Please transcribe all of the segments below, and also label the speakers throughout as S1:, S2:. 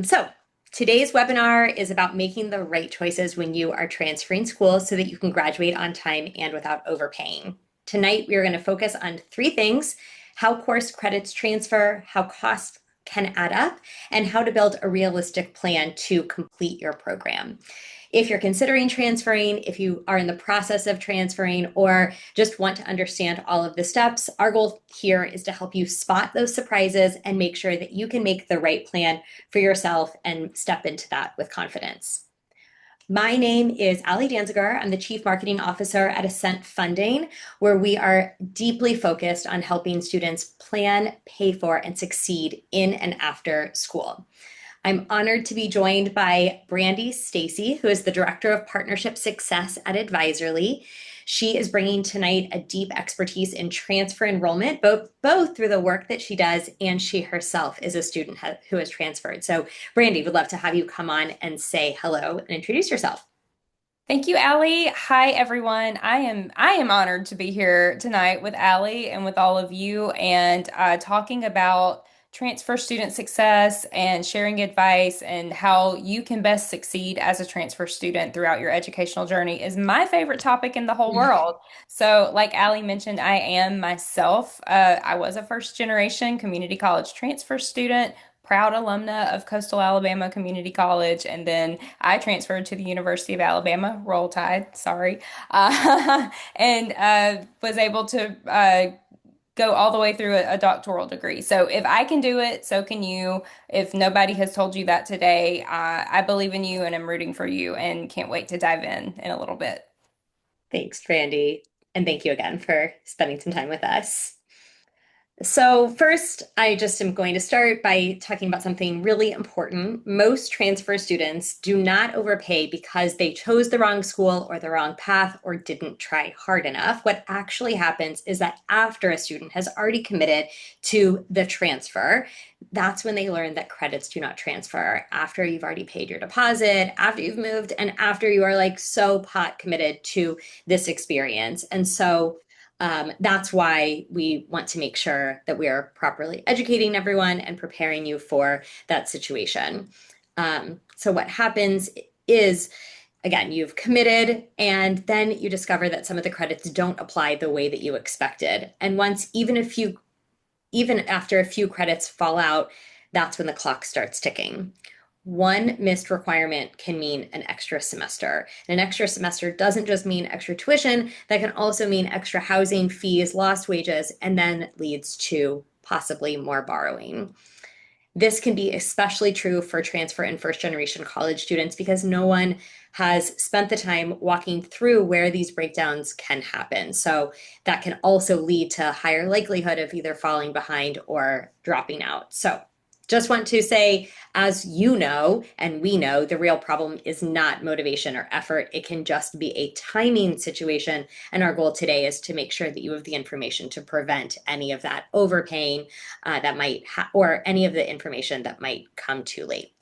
S1: So today's webinar is about making the right choices when you are transferring schools so that you can graduate on time and without overpaying. Tonight, we are going to focus on three things: how course credits transfer, how costs can add up, and how to build a realistic plan to complete your program. If you're considering transferring, if you are in the process of transferring, or just want to understand all of the steps, our goal here is to help you spot those surprises and make sure that you can make the right plan for yourself and step into that with confidence. My name is Ali Danziger. I'm the Chief Marketing Officer at Ascent Funding, where we are deeply focused on helping students plan, pay for, and succeed in and after school. I'm honored to be joined by Brandy Stacy, who is the Director of Partnership Success at Advisorly. She is bringing tonight a deep expertise in transfer enrollment, both through the work that she does, and she herself is a student who has transferred. So Brandy, would love to have you come on and say hello and introduce yourself.
S2: Thank you, Allie. Hi, everyone. I am honored to be here tonight with Allie and with all of you and talking about transfer student success and sharing advice and how you can best succeed as a transfer student throughout your educational journey is my favorite topic in the whole world. So, like Allie mentioned, I am myself. I was a first generation community college transfer student, proud alumna of Coastal Alabama Community College, and then I transferred to the University of Alabama, Roll Tide, sorry, and was able to go all the way through a doctoral degree. So if I can do it, so can you. If nobody has told you that today, I believe in you and I'm rooting for you and can't wait to dive in a little bit.
S1: Thanks, Brandy. And thank you again for spending some time with us. So, first, I just am going to start by talking about something really important. Most transfer students do not overpay because they chose the wrong school or the wrong path or didn't try hard enough. What actually happens is that after a student has already committed to the transfer, that's when they learn that credits do not transfer. After you've already paid your deposit, after you've moved, and after you are like so pot committed to this experience. And so, that's why we want to make sure that we are properly educating everyone and preparing you for that situation. So, what happens is, again, you've committed, and then you discover that some of the credits don't apply the way that you expected. And even after a few credits fall out, that's when the clock starts ticking. One missed requirement can mean an extra semester. And an extra semester doesn't just mean extra tuition, that can also mean extra housing, fees, lost wages, and then leads to possibly more borrowing. This can be especially true for transfer and first generation college students because no one has spent the time walking through where these breakdowns can happen. So that can also lead to higher likelihood of either falling behind or dropping out. So just want to say, as you know, and we know, the real problem is not motivation or effort. It can just be a timing situation. And our goal today is to make sure that you have the information to prevent any of that overpaying or any of the information that might come too late.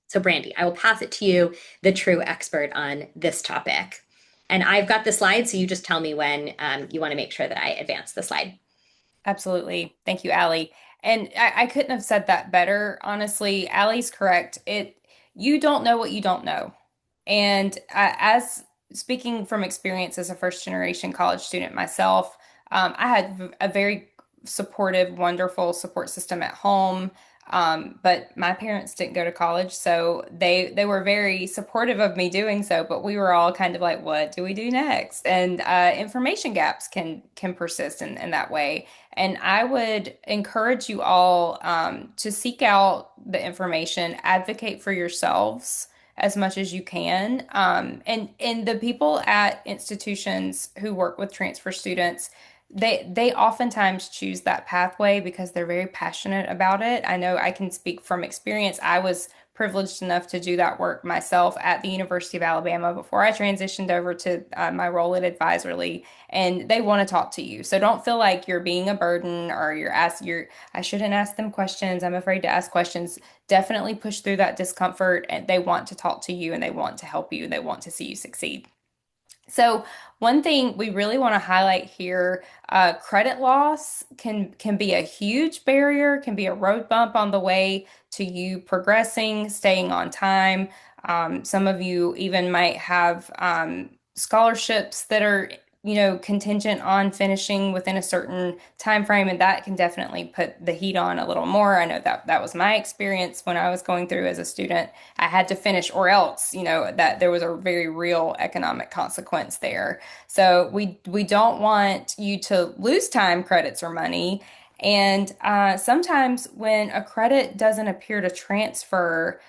S1: So, Brandy, I will pass it to you, the true expert on this topic. And I've got the slide, so you just tell me when you want to make sure that I advance the slide.
S2: Absolutely. Thank you, Allie. And I couldn't have said that better. Honestly, Allie's correct. You don't know what you don't know. And as speaking from experience as a first generation college student myself, I had a very supportive, wonderful support system at home. But my parents didn't go to college, so they were very supportive of me doing so. But we were all kind of like, what do we do next? And information gaps can persist in that way. And I would encourage you all to seek out the information, advocate for yourselves as much as you can. And the people at institutions who work with transfer students, they oftentimes choose that pathway because they're very passionate about it. I know I can speak from experience. I was privileged enough to do that work myself at the University of Alabama before I transitioned over to my role at Advisorly, and they want to talk to you. So don't feel like you're being a burden or I shouldn't ask them questions. I'm afraid to ask questions. Definitely push through that discomfort, and they want to talk to you and they want to help you and they want to see you succeed. So one thing we really want to highlight here, credit loss can be a huge barrier, can be a road bump on the way to you progressing, staying on time. Some of you even might have scholarships that are, contingent on finishing within a certain time frame, and that can definitely put the heat on a little more. I know that that was my experience when I was going through as a student. I had to finish, or else, that there was a very real economic consequence there. So we don't want you to lose time, credits, or money. And sometimes when a credit doesn't appear to transfer,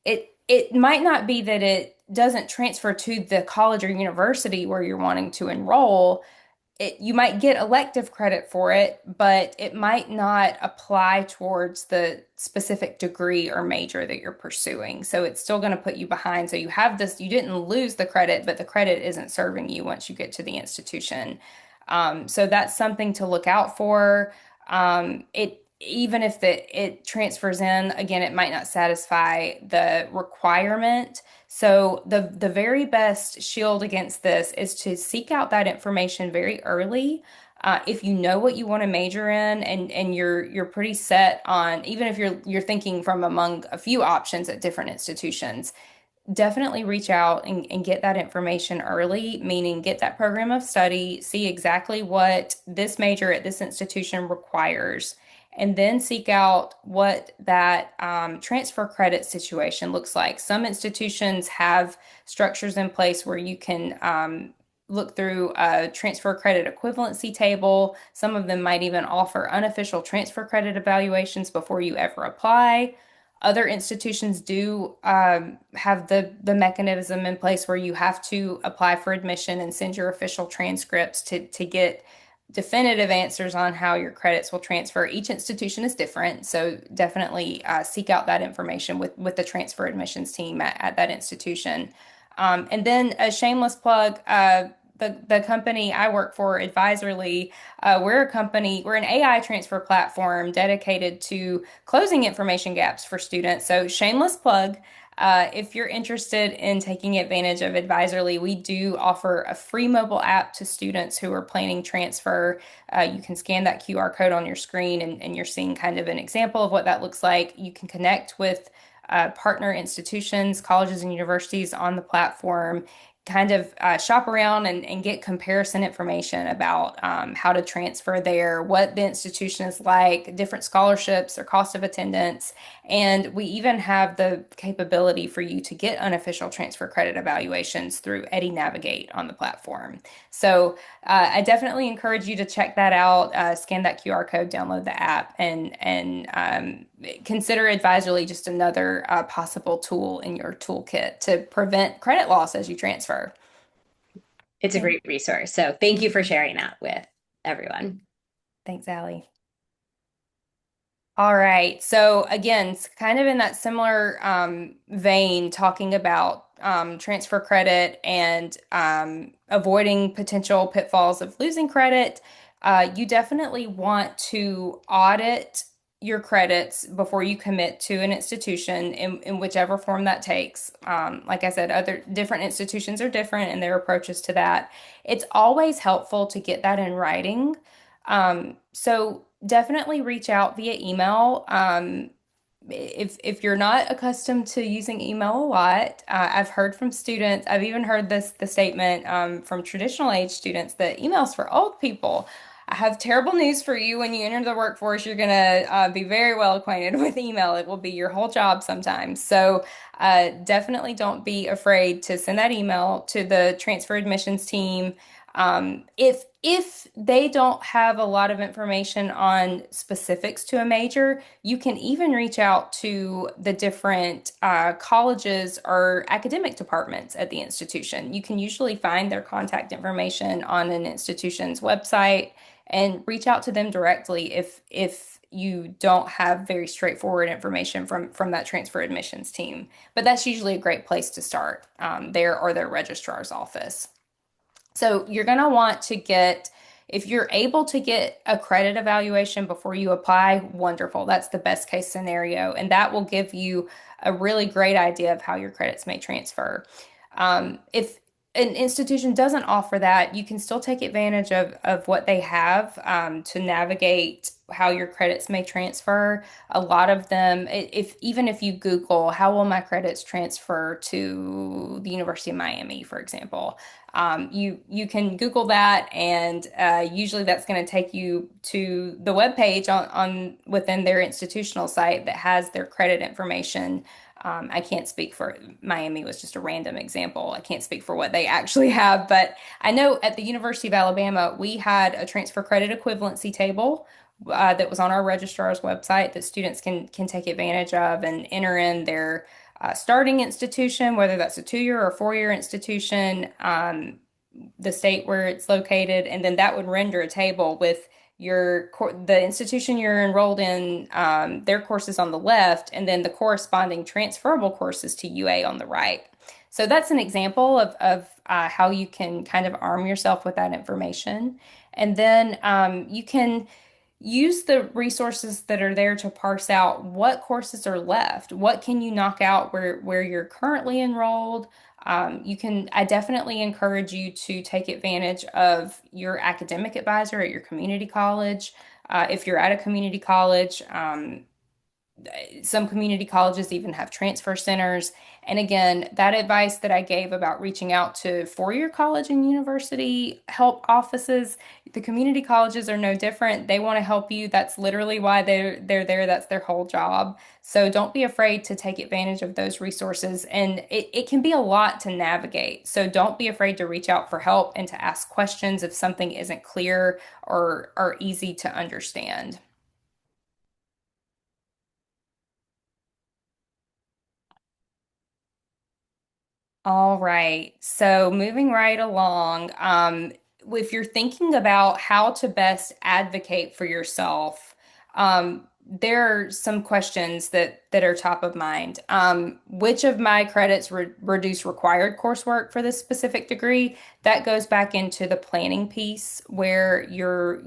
S2: it might not be that it doesn't transfer to the college or university where you're wanting to enroll. You might get elective credit for it, but it might not apply towards the specific degree or major that you're pursuing. So it's still going to put you behind. So you have this, you didn't lose the credit, but the credit isn't serving you once you get to the institution. So that's something to look out for. It even if it transfers in, again, it might not satisfy the requirement. So the very best shield against this is to seek out that information very early. If you know what you want to major in, and you're pretty set on, even if you're thinking from among a few options at different institutions, definitely reach out and get that information early, meaning get that program of study, see exactly what this major at this institution requires, and then seek out what that transfer credit situation looks like. Some institutions have structures in place where you can look through a transfer credit equivalency table. Some of them might even offer unofficial transfer credit evaluations before you ever apply. Other institutions do have the mechanism in place where you have to apply for admission and send your official transcripts to get definitive answers on how your credits will transfer. Each institution is different, so definitely seek out that information with the transfer admissions team at that institution. And then a shameless plug. The company I work for, Advisorly, we're a company, we're an AI transfer platform dedicated to closing information gaps for students. So, shameless plug. If you're interested in taking advantage of Advisorly, we do offer a free mobile app to students who are planning transfer. You can scan that QR code on your screen, and you're seeing kind of an example of what that looks like. You can connect with partner institutions, colleges, and universities on the platform, kind of shop around and get comparison information about how to transfer there, what the institution is like, different scholarships or cost of attendance. And we even have the capability for you to get unofficial transfer credit evaluations through Eddie Navigate on the platform. So I definitely encourage you to check that out, scan that QR code, download the app, and consider Advisory just another possible tool in your toolkit to prevent credit loss as you transfer.
S1: It's a
S2: And
S1: great resource. So thank you for sharing that with everyone.
S2: thanks, Allie. All right. So again, it's kind of in that similar vein, talking about transfer credit and avoiding potential pitfalls of losing credit. You definitely want to audit your credits before you commit to an institution in whichever form that takes. Like I said, other different institutions are different in their approaches to that. It's always helpful to get that in writing. So definitely reach out via email. If you're not accustomed to using email a lot, I've heard from students. I've even heard the statement from traditional age students that email's for old people. I have terrible news for you. When you enter the workforce, you're going to be very well acquainted with email. It will be your whole job sometimes. So definitely don't be afraid to send that email to the transfer admissions team. If they don't have a lot of information on specifics to a major, you can even reach out to the different colleges or academic departments at the institution. You can usually find their contact information on an institution's website and reach out to them directly if you don't have very straightforward information from that transfer admissions team. But that's usually a great place to start, there or their registrar's office. So you're going to want to get, if you're able to get a credit evaluation before you apply, wonderful. That's the best case scenario. And that will give you a really great idea of how your credits may transfer. If an institution doesn't offer that, you can still take advantage of what they have to navigate how your credits may transfer. A lot of them, if even if you Google, how will my credits transfer to the University of Miami, for example, you can Google that, and usually that's going to take you to the web page on within their institutional site that has their credit information. I can't speak for Miami was just a random example. I can't speak for what they actually have, but I know at the University of Alabama, we had a transfer credit equivalency table that was on our registrar's website that students can take advantage of and enter in their starting institution, whether that's a 2 year or 4 year institution, the state where it's located, and then that would render a table with the institution you're enrolled in, their courses on the left, and then the corresponding transferable courses to UA on the right. So that's an example of how you can kind of arm yourself with that information. And then you can use the resources that are there to parse out what courses are left. What can you knock out where you're currently enrolled? I definitely encourage you to take advantage of your academic advisor at your community college. If you're at a community college, some community colleges even have transfer centers. And again, that advice that I gave about reaching out to four-year college and university help offices, the community colleges are no different. They want to help you. That's literally why they're there. That's their whole job. So don't be afraid to take advantage of those resources. And it can be a lot to navigate. So don't be afraid to reach out for help and to ask questions if something isn't clear or easy to understand. All right. So moving right along, if you're thinking about how to best advocate for yourself, there are some questions that are top of mind. Which of my credits reduce required coursework for this specific degree? That goes back into the planning piece where you're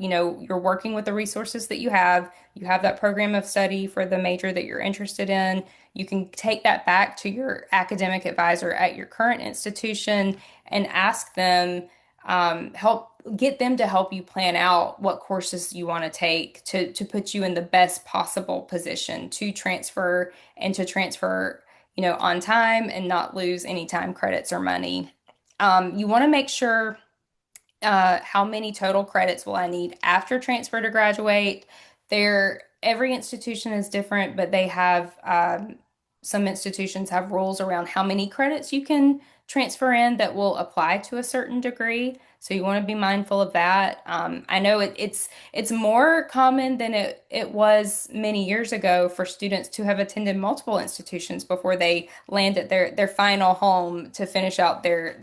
S2: working with the resources that you have. You have that program of study for the major that you're interested in. You can take that back to your academic advisor at your current institution and ask them, help get them to help you plan out what courses you want to take to put you in the best possible position to transfer and to transfer, on time and not lose any time credits or money. You want to make sure how many total credits will I need after transfer to graduate? Every institution is different, but they have some institutions have rules around how many credits you can transfer in that will apply to a certain degree. So you want to be mindful of that. I know it's more common than it was many years ago for students to have attended multiple institutions before they land at their final home to finish out their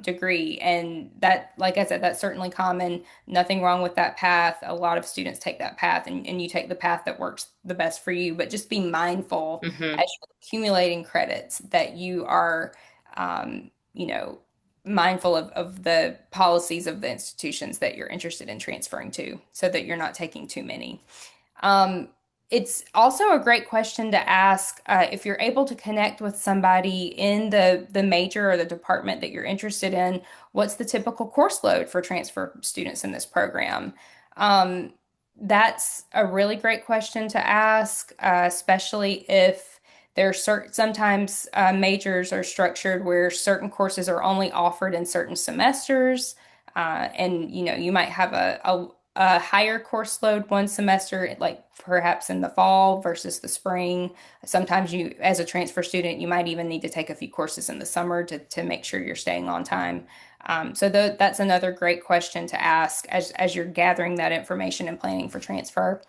S2: degree. And that, like I said, that's certainly common. Nothing wrong with that path. A lot of students take that path, and you take the path that works the best for you. But just be mindful
S1: Hmm.
S2: as you're accumulating credits that you are, um, you know, mindful of the policies of the institutions that you're interested in transferring to so that you're not taking too many. Um, it's also a great question to ask if you're able to connect with somebody in the major or the department that you're interested in. What's the typical course load for transfer students in this program? Um, that's a really great question to ask, especially if sometimes majors are structured where certain courses are only offered in certain semesters, and you might have a higher course load one semester, like perhaps in the fall versus the spring. Sometimes you, as a transfer student, you might even need to take a few courses in the summer to make sure you're staying on time. That's another great question to ask as you're gathering that information and planning for transfer.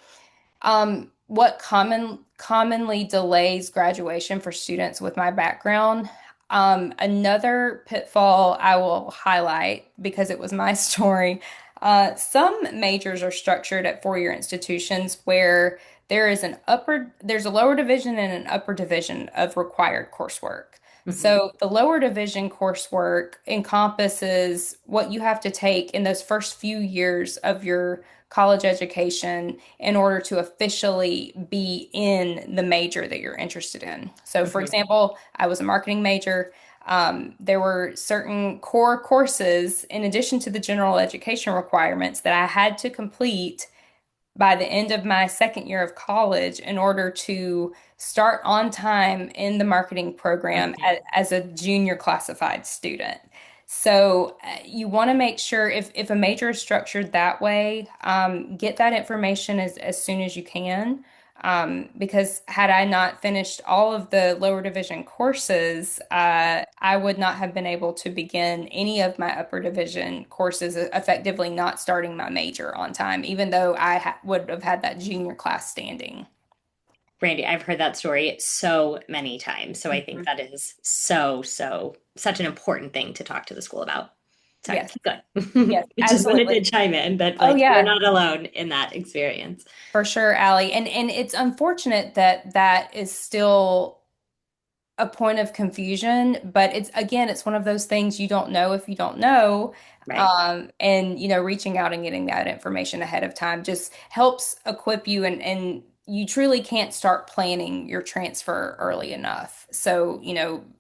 S2: What commonly delays graduation for students with my background? Another pitfall I will highlight because it was my story. Some majors are structured at four-year institutions where there's a lower division and an upper division of required coursework.
S1: Hmm.
S2: So the lower division coursework encompasses what you have to take in those first few years of your college education in order to officially be in the major that you're interested in. So, for
S1: Hmm.
S2: example, I was a marketing major. There were certain core courses in addition to the general education requirements that I had to complete by the end of my second year of college in order to start on time in the marketing program
S1: Okay.
S2: as a junior classified student. So you want to make sure if a major is structured that way, get that information as soon as you can. Because had I not finished all of the lower division courses, I would not have been able to begin any of my upper division courses, effectively not starting my major on time, even though I ha would have had that junior class standing.
S1: Brandy, I've heard that story so many times. So I think
S2: Mhm.
S1: that is such an important thing to talk to the school about. Sorry,
S2: Yes,
S1: keep going.
S2: yes,
S1: I just wanted to
S2: absolutely.
S1: chime in that
S2: Oh
S1: like you're
S2: yeah,
S1: not alone in that experience.
S2: for sure, Allie. And it's unfortunate that that is still a point of confusion, but it's again, it's one of those things you don't know if you don't know.
S1: Right.
S2: And reaching out and getting that information ahead of time just helps equip you and you truly can't start planning your transfer early enough. So,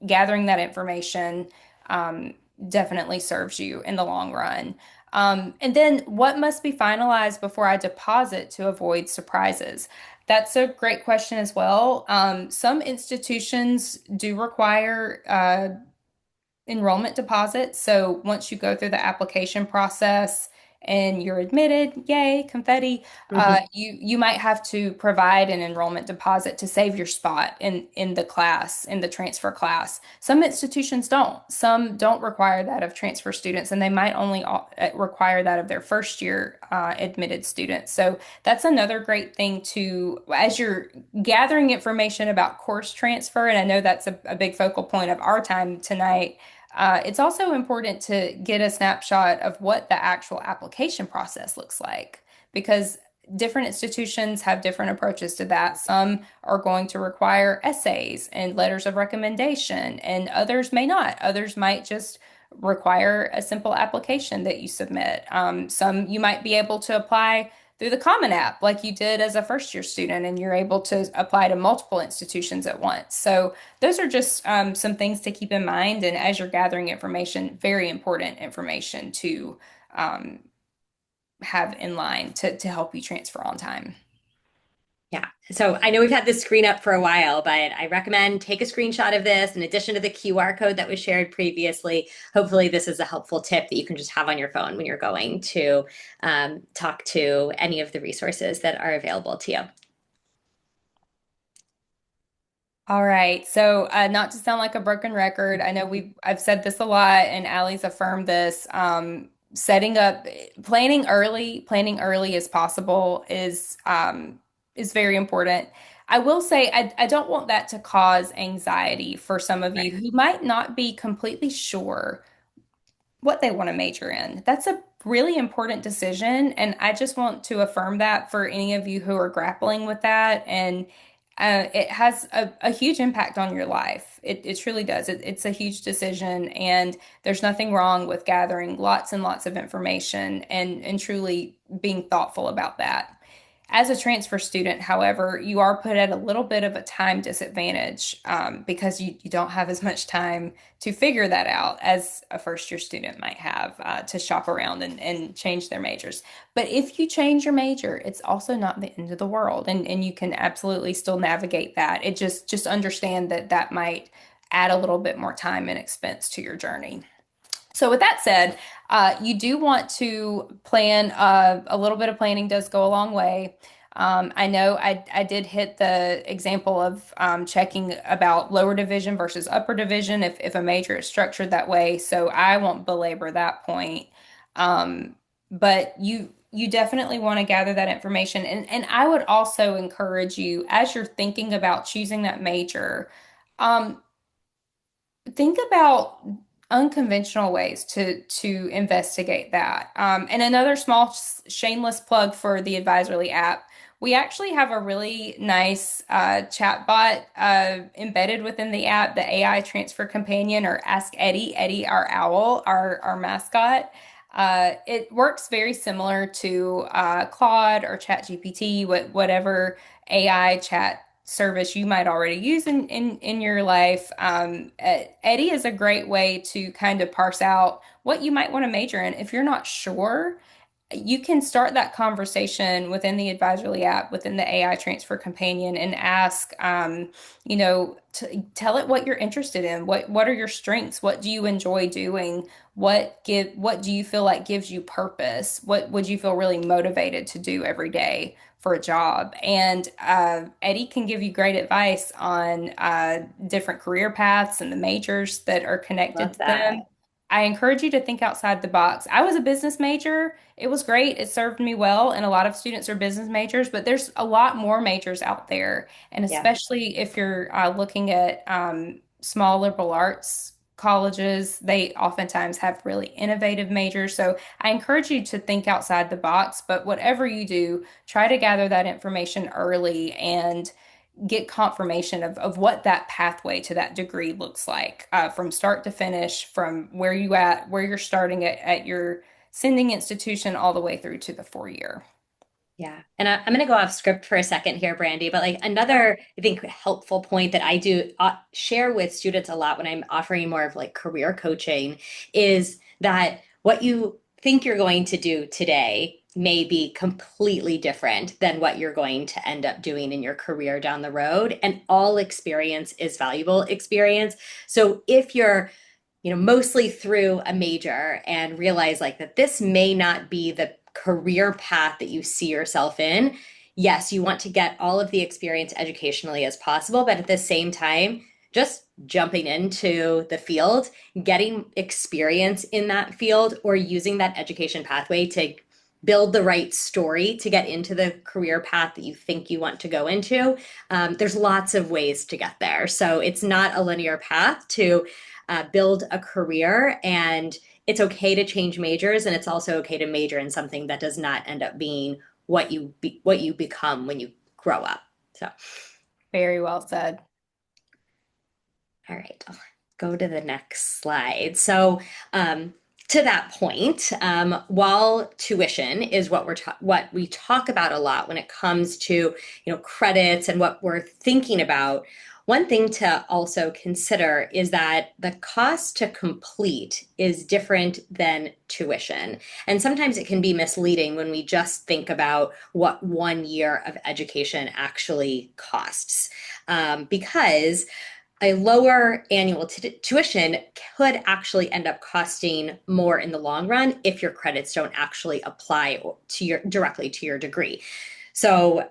S2: gathering that information um, definitely serves you in the long run. And then what must be finalized before I deposit to avoid surprises? That's a great question as well. Some institutions do require enrollment deposit. So once you go through the application process and you're admitted, yay, confetti,
S1: Mhm.
S2: you might have to provide an enrollment deposit to save your spot in the class, in the transfer class. Some institutions don't. Some don't require that of transfer students, and they might only require that of their first year admitted students. So that's another great thing to, as you're gathering information about course transfer, and I know that's a big focal point of our time tonight. It's also important to get a snapshot of what the actual application process looks like because different institutions have different approaches to that. Some are going to require essays and letters of recommendation, and others may not. Others might just require a simple application that you submit. Some you might be able to apply through the Common App, like you did as a first year student, and you're able to apply to multiple institutions at once. So those are just some things to keep in mind. And as you're gathering information, very important information to um, have in line to help you transfer on time.
S1: Yeah. So I know we've had this screen up for a while, but I recommend take a screenshot of this in addition to the QR code that was shared previously. Hopefully, this is a helpful tip that you can just have on your phone when you're going to talk to any of the resources that are available to you.
S2: All right. So, not to sound like a broken record, I know I've said this a lot, and Allie's affirmed this. Setting up, planning early as possible is very important. I will say I don't want that to cause anxiety for some of you
S1: Right.
S2: who might not be completely sure what they want to major in. That's a really important decision. And I just want to affirm that for any of you who are grappling with that. And it has a huge impact on your life. It truly does. It's a huge decision. And there's nothing wrong with gathering lots and lots of information and truly being thoughtful about that. As a transfer student, however, you are put at a little bit of a time disadvantage because you don't have as much time to figure that out as a first year student might have to shop around and change their majors. But if you change your major, it's also not the end of the world, and you can absolutely still navigate that. It just understand that that might add a little bit more time and expense to your journey. So with that said, you do want to plan. A little bit of planning does go a long way. I know I did hit the example of checking about lower division versus upper division if a major is structured that way. So I won't belabor that point. But you definitely want to gather that information. And I would also encourage you as you're thinking about choosing that major. Um, think about unconventional ways to investigate that. And another small shameless plug for the Advisorly app. We actually have a really nice chatbot embedded within the app, the AI Transfer Companion, or Ask Eddie, Eddie our owl, our mascot. It works very similar to Claude or ChatGPT, whatever AI chat service you might already use in your life. Eddie is a great way to kind of parse out what you might want to major in. If you're not sure, you can start that conversation within the Advisory app, within the AI Transfer Companion, and ask, tell it what you're interested in. What are your strengths? What do you enjoy doing? What do you feel like gives you purpose? What would you feel really motivated to do every day for a job? And Eddie can give you great advice on different career paths and the majors that are connected
S1: Love
S2: to them.
S1: that.
S2: I encourage you to think outside the box. I was a business major. It was great. It served me well, and a lot of students are business majors, but there's a lot more majors out there. And
S1: Yeah.
S2: especially if you're looking at small liberal arts colleges, they oftentimes have really innovative majors. So I encourage you to think outside the box, but whatever you do, try to gather that information early and get confirmation of what that pathway to that degree looks like from start to finish, from where you're starting at your sending institution all the way through to the 4 year.
S1: Yeah. And I'm going to go off script for a second here, Brandy, but like another, I think, helpful point that I do share with students a lot when I'm offering more of like career coaching is that what you think you're going to do today may be completely different than what you're going to end up doing in your career down the road. And all experience is valuable experience. So if you're mostly through a major and realize like that this may not be the career path that you see yourself in. Yes, you want to get all of the experience educationally as possible, but at the same time, just jumping into the field, getting experience in that field, or using that education pathway to build the right story to get into the career path that you think you want to go into. There's lots of ways to get there. So it's not a linear path to build a career, and it's okay to change majors, and it's also okay to major in something that does not end up being what you become when you grow up. So,
S2: Very well said.
S1: all right, I'll go to the next slide. So, to that point, while tuition is what we talk about a lot when it comes to credits and what we're thinking about, one thing to also consider is that the cost to complete is different than tuition. And sometimes it can be misleading when we just think about what 1 year of education actually costs. Because a lower annual tuition could actually end up costing more in the long run if your credits don't actually apply directly to your degree. So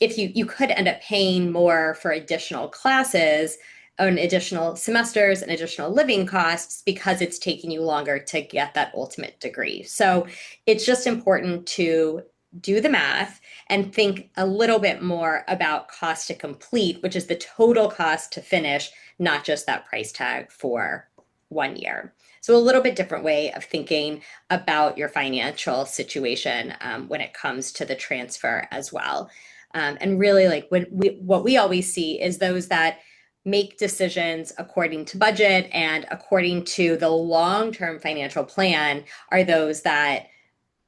S1: if you could end up paying more for additional classes, and additional semesters and additional living costs because it's taking you longer to get that ultimate degree. So it's just important to do the math and think a little bit more about cost to complete, which is the total cost to finish, not just that price tag for 1 year. So a little bit different way of thinking about your financial situation when it comes to the transfer as well. And really, like what we always see is those that make decisions according to budget and according to the long-term financial plan are those that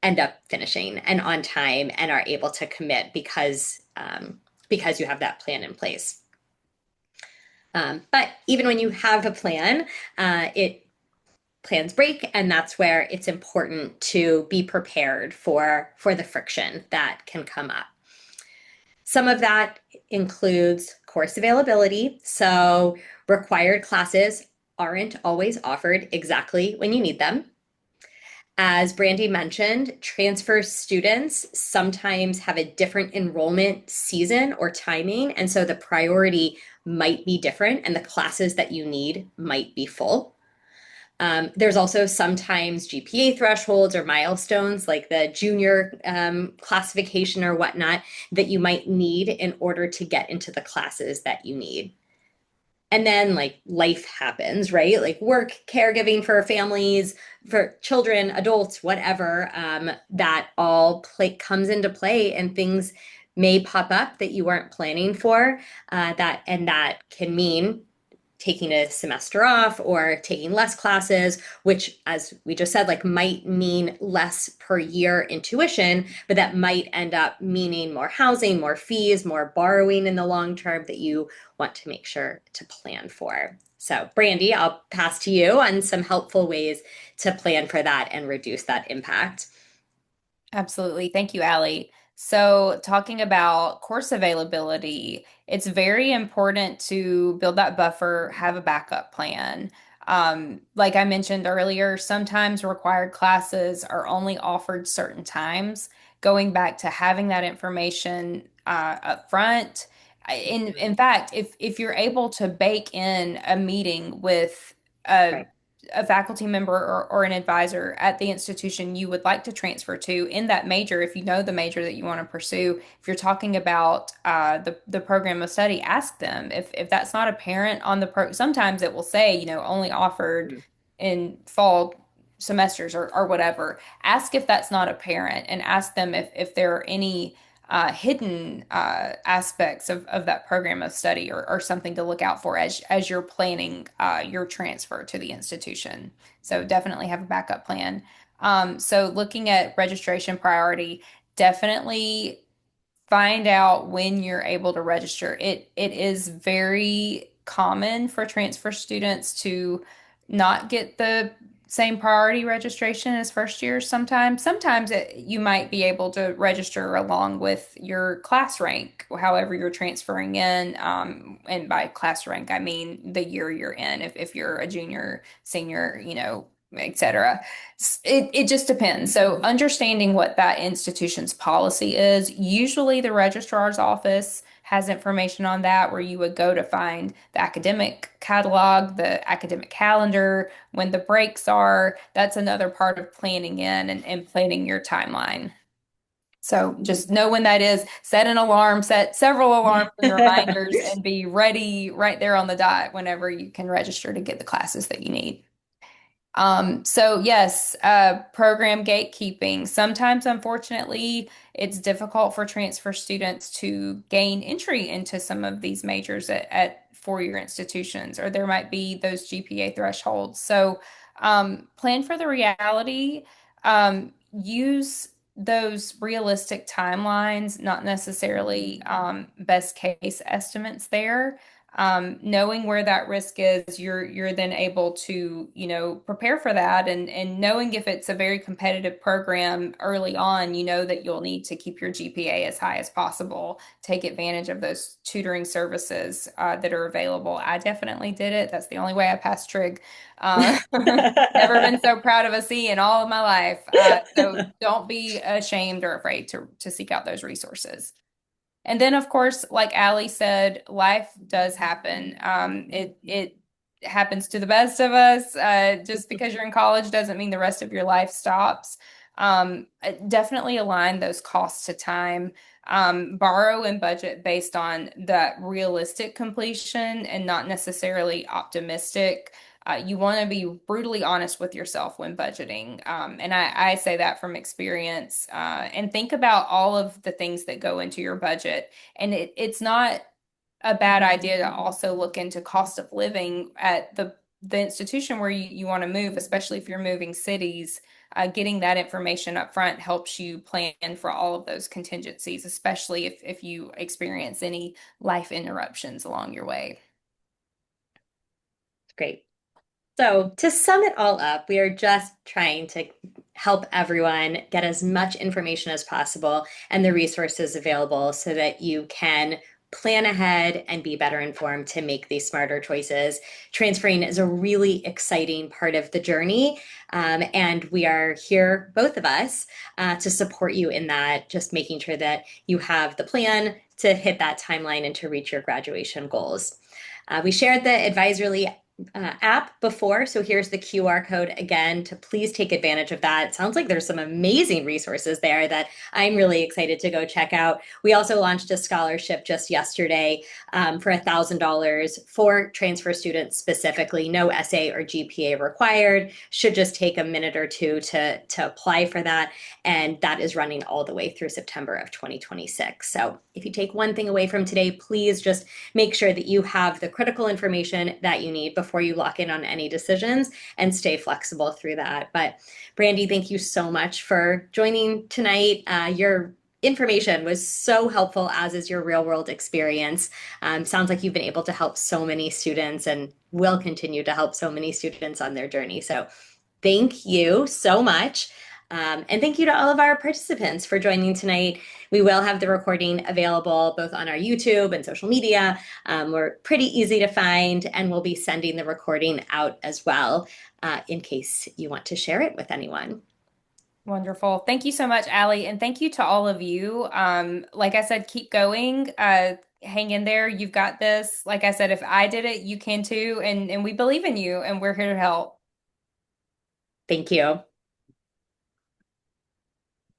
S1: end up finishing and on time and are able to commit because you have that plan in place. But even when you have a plan, it plans break, and that's where it's important to be prepared for the friction that can come up. Some of that includes course availability. So required classes aren't always offered exactly when you need them. As Brandy mentioned, transfer students sometimes have a different enrollment season or timing, and so the priority might be different, and the classes that you need might be full. There's also sometimes GPA thresholds or milestones like the junior classification or whatnot that you might need in order to get into the classes that you need. And then like life happens, right? Like work, caregiving for families, for children, adults, whatever, that all comes into play, and things may pop up that you weren't planning for. That can mean taking a semester off or taking less classes, which, as we just said, like might mean less per year in tuition, but that might end up meaning more housing, more fees, more borrowing in the long term that you want to make sure to plan for. So, Brandy, I'll pass to you on some helpful ways to plan for that and reduce that impact.
S2: Absolutely. Thank you, Allie. So, talking about course availability, it's very important to build that buffer, have a backup plan. Like I mentioned earlier, sometimes required classes are only offered certain times. Going back to having that information up front. In fact, if you're able to bake in a meeting with a
S1: Right.
S2: a faculty member or an advisor at the institution you would like to transfer to in that major, if you know the major that you want to pursue, if you're talking about the program of study, ask them if that's not apparent on the sometimes it will say, only offered
S1: Mhm.
S2: in fall semesters or whatever. Ask if that's not apparent and ask them if there are any hidden aspects of that program of study or something to look out for as you're planning your transfer to the institution. So definitely have a backup plan. So looking at registration priority, definitely find out when you're able to register. It is very common for transfer students to not get the same priority registration as first years sometimes. Sometimes you might be able to register along with your class rank, however you're transferring in. And by class rank, I mean the year you're in. If you're a junior, senior, etc. It just depends. So understanding what that institution's policy is, usually the registrar's office has information on that where you would go to find the academic catalog, the academic calendar, when the breaks are. That's another part of planning in and planning your timeline. So just know when that is, set an alarm, set several alarms and reminders, and be ready right there on the dot whenever you can register to get the classes that you need. So yes, program gatekeeping. Sometimes, unfortunately, it's difficult for transfer students to gain entry into some of these majors at four-year institutions, or there might be those GPA thresholds. So, plan for the reality. Use those realistic timelines, not necessarily best case estimates there. Knowing where that risk is, you're then able to, prepare for that and knowing if it's a very competitive program early on, you know that you'll need to keep your GPA as high as possible. Take advantage of those tutoring services that are available. I definitely did it. That's the only way I passed trig. Never been so proud of a C in all of my life. So don't be ashamed or afraid to seek out those resources. And then, of course, like Ali said, life does happen. It happens to the best of us. Just because you're in college doesn't mean the rest of your life stops. Definitely align those costs to time. Borrow and budget based on that realistic completion and not necessarily optimistic. You want to be brutally honest with yourself when budgeting. And I say that from experience. And think about all of the things that go into your budget. And it's not a bad idea to also look into cost of living at the institution where you want to move, especially if you're moving cities. Getting that information up front helps you plan for all of those contingencies, especially if you experience any life interruptions along your way.
S1: Great. So, to sum it all up, we are just trying to help everyone get as much information as possible and the resources available so that you can plan ahead and be better informed to make these smarter choices. Transferring is a really exciting part of the journey. And we are here, both of us, to support you in that, just making sure that you have the plan to hit that timeline and to reach your graduation goals. We shared the app before. So here's the QR code again to please take advantage of that. It sounds like there's some amazing resources there that I'm really excited to go check out. We also launched a scholarship just yesterday for $1,000 for transfer students specifically. No essay or GPA required. Should just take a minute or two to apply for that. And that is running all the way through September of 2026. So if you take one thing away from today, please just make sure that you have the critical information that you need before you lock in on any decisions and stay flexible through that. But Brandy, thank you so much for joining tonight. Your information was so helpful, as is your real world experience. Sounds like you've been able to help so many students and will continue to help so many students on their journey. So thank you so much. And thank you to all of our participants for joining tonight. We will have the recording available both on our YouTube and social media. We're pretty easy to find, and we'll be sending the recording out as well in case you want to share it with anyone.
S2: Wonderful. Thank you so much, Allie, and thank you to all of you. Like I said, keep going. Hang in there. You've got this. Like I said, if I did it, you can too, and we believe in you, and we're here to help.
S1: Thank you.